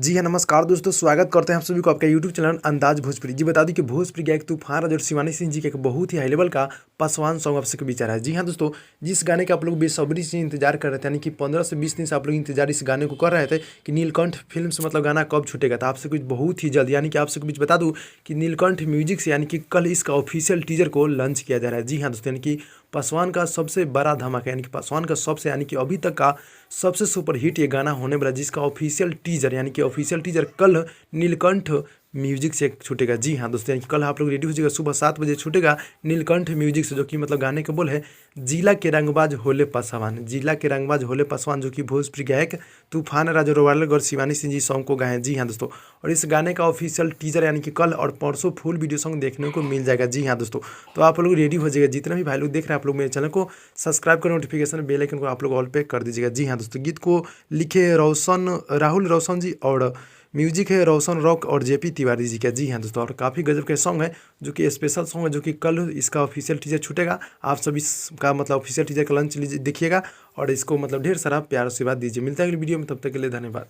जी हाँ, नमस्कार दोस्तों, स्वागत करते हैं आप सभी को आपका यूट्यूब चैनल अंदाज भोजपुरी। जी बता दूं कि भोजपुरी गायक तूफान राज और शिवानी सिंह जी का एक बहुत ही हाई लेवल का पासवान सॉन्ग आप सबके बीच आ रहा है। जी हाँ दोस्तों, जिस गाने का आप लोग बेसब्री से इंतजार कर रहे थे, यानी कि 15 से 20 दिन से आप लोग इंतजार इस गाने को कर रहे थे कि नीलकंठ फिल्म से मतलब गाना कब छूटेगा। तो आपसे कुछ बहुत ही जल्द, यानी कि आप सबके बीच बता दूं कि नीलकंठ म्यूजिक से यानी कि कल इसका ऑफिशियल टीजर को लॉन्च किया जा रहा है। जी हाँ दोस्तों, यानी कि पासवान का सबसे बड़ा धमाका, यानी कि पासवान का सबसे यानी कि अभी तक का सबसे सुपर हिट ये गाना होने वाला, जिसका ऑफिशियल टीजर यानी कि ऑफिशियल टीजर कल नीलकंठ म्यूजिक से छूटेगा। जी हाँ दोस्तों, यानी कि कल आप लोग रेडी हो जाएगा, सुबह 7 बजे छूटेगा नीलकंठ म्यूजिक से, जो कि मतलब गाने के बोल है जिला के रंगबाज होले पासवान, जिला के रंगबाज होले पासवान, जो कि भोजपुरी गायक तूफान राज और शिवानी सिंह जी सॉन्ग को गाए हैं। जी हाँ दोस्तों, और इस गाने का ऑफिशियल टीजर यानी कि कल और परसों फुल वीडियो सॉन्ग देखने को मिल जाएगा। जी हाँ दोस्तों, तो आप लोग रेडी हो जाएगा। जितना भी भाई लोग देख रहे हैं, आप लोग मेरे चैनल को सब्सक्राइब कर नोटिफिकेशन बेल आइकन को आप लोग ऑल पे कर दीजिएगा। जी हाँ दोस्तों, गीत को लिखे राहुल रोशन जी और म्यूजिक है रोशन रॉक और जेपी तिवारी जी का। जी हाँ दोस्तों, और काफ़ी गजब के सॉन्ग है, जो कि स्पेशल सॉन्ग है, जो कि कल इसका ऑफिशियल टीजर छूटेगा। आप सभी इसका मतलब ऑफिशियल टीजर का लंच लीजिए, देखिएगा और इसको मतलब ढेर सारा प्यार आशीर्वाद दीजिए। मिलता है अगली वीडियो में, तब तक के लिए धन्यवाद।